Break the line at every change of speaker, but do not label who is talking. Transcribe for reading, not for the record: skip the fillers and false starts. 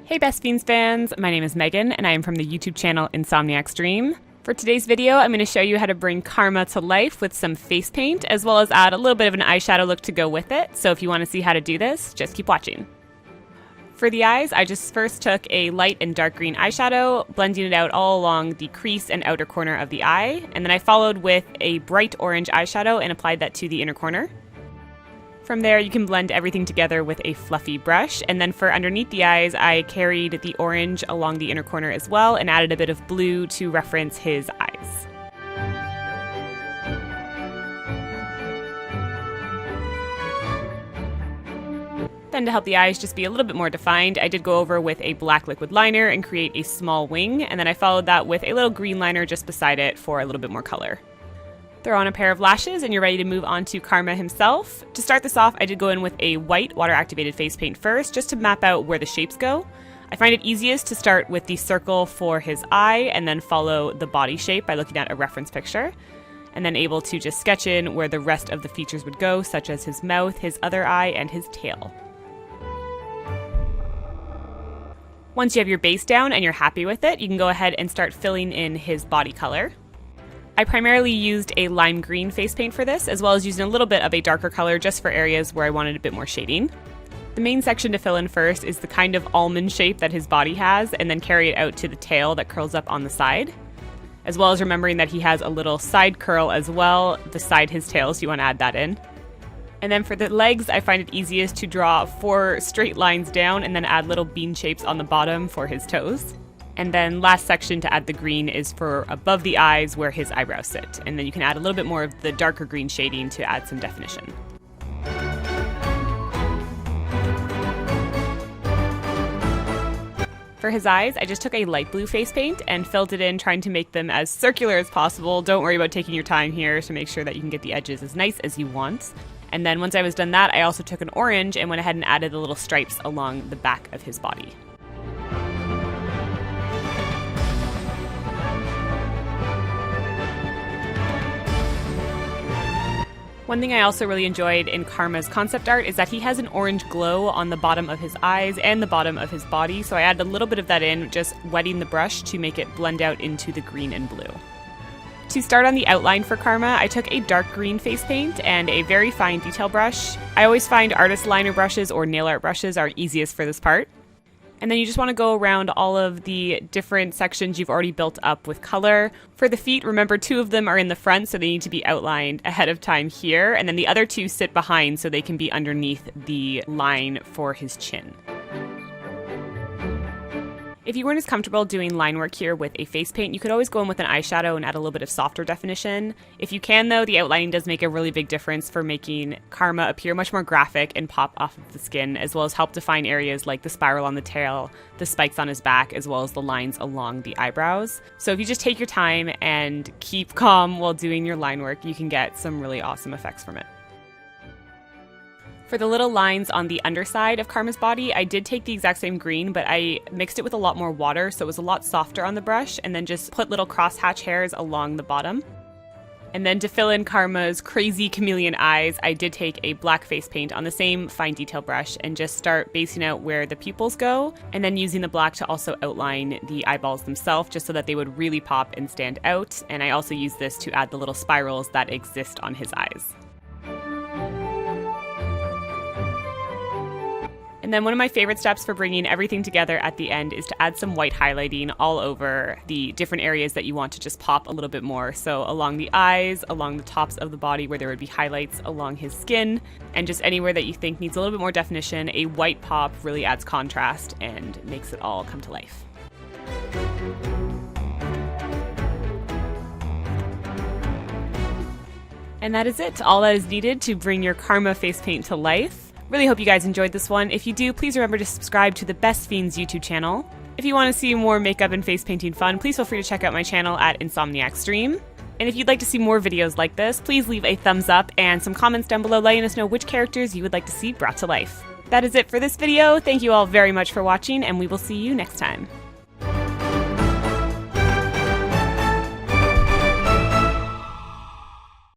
Hey Best Fiends fans, my name is Megan and I am from the YouTube channel Insomniac's Dream. For today's video, I'm going to show you how to bring Karma to life with some face paint, as well as add a little bit of an eyeshadow look to go with it. So if you want to see how to do this, just keep watching. For the eyes, I just first took a light and dark green eyeshadow, blending it out all along the crease and outer corner of the eye, and then I followed with a bright orange eyeshadow and applied that to the inner corner. From there, you can blend everything together with a fluffy brush, and then for underneath the eyes, I carried the orange along the inner corner as well and added a bit of blue to reference his eyes. Then to help the eyes just be a little bit more defined, I did go over with a black liquid liner and create a small wing, and then I followed that with a little green liner just beside it for a little bit more color. Throw on a pair of lashes and you're ready to move on to Karma himself. To start this off, I did go in with a white water-activated face paint first, just to map out where the shapes go. I find it easiest to start with the circle for his eye and then follow the body shape by looking at a reference picture, and then able to just sketch in where the rest of the features would go, such as his mouth, his other eye, and his tail. Once you have your base down and you're happy with it, you can go ahead and start filling in his body color. I primarily used a lime green face paint for this, as well as using a little bit of a darker color just for areas where I wanted a bit more shading. The main section to fill in first is the kind of almond shape that his body has, and then carry it out to the tail that curls up on the side, as well as remembering that he has a little side curl as well beside his tail, so you want to add that in. And then for the legs, I find it easiest to draw 4 straight lines down and then add little bean shapes on the bottom for his toes. And then last section to add the green is for above the eyes where his eyebrows sit. And then you can add a little bit more of the darker green shading to add some definition. For his eyes, I just took a light blue face paint and filled it in, trying to make them as circular as possible. Don't worry about taking your time here to make sure that you can get the edges as nice as you want. And then once I was done that, I also took an orange and went ahead and added the little stripes along the back of his body. One thing I also really enjoyed in Karma's concept art is that he has an orange glow on the bottom of his eyes and the bottom of his body, so I added a little bit of that in, just wetting the brush to make it blend out into the green and blue. To start on the outline for Karma, I took a dark green face paint and a very fine detail brush. I always find artist liner brushes or nail art brushes are easiest for this part. And then you just want to go around all of the different sections you've already built up with color. For the feet, remember 2 of them are in the front, so they need to be outlined ahead of time here. And then the other 2 sit behind, so they can be underneath the line for his chin. If you weren't as comfortable doing line work here with a face paint, you could always go in with an eyeshadow and add a little bit of softer definition. If you can though, the outlining does make a really big difference for making Karma appear much more graphic and pop off of the skin, as well as help define areas like the spiral on the tail, the spikes on his back, as well as the lines along the eyebrows. So if you just take your time and keep calm while doing your line work, you can get some really awesome effects from it. For the little lines on the underside of Karma's body, I did take the exact same green, but I mixed it with a lot more water, so it was a lot softer on the brush, and then just put little crosshatch hairs along the bottom. And then to fill in Karma's crazy chameleon eyes, I did take a black face paint on the same fine detail brush and just start basing out where the pupils go, and then using the black to also outline the eyeballs themselves, just so that they would really pop and stand out. And I also used this to add the little spirals that exist on his eyes. And then one of my favorite steps for bringing everything together at the end is to add some white highlighting all over the different areas that you want to just pop a little bit more. So along the eyes, along the tops of the body where there would be highlights, along his skin, and just anywhere that you think needs a little bit more definition, a white pop really adds contrast and makes it all come to life. And that is it. All that is needed to bring your Karma face paint to life. Really hope you guys enjoyed this one. If you do, please remember to subscribe to the Best Fiends YouTube channel. If you want to see more makeup and face painting fun, please feel free to check out my channel at Insomniac's Dream. And if you'd like to see more videos like this, please leave a thumbs up and some comments down below letting us know which characters you would like to see brought to life. That is it for this video. Thank you all very much for watching, and we will see you next time.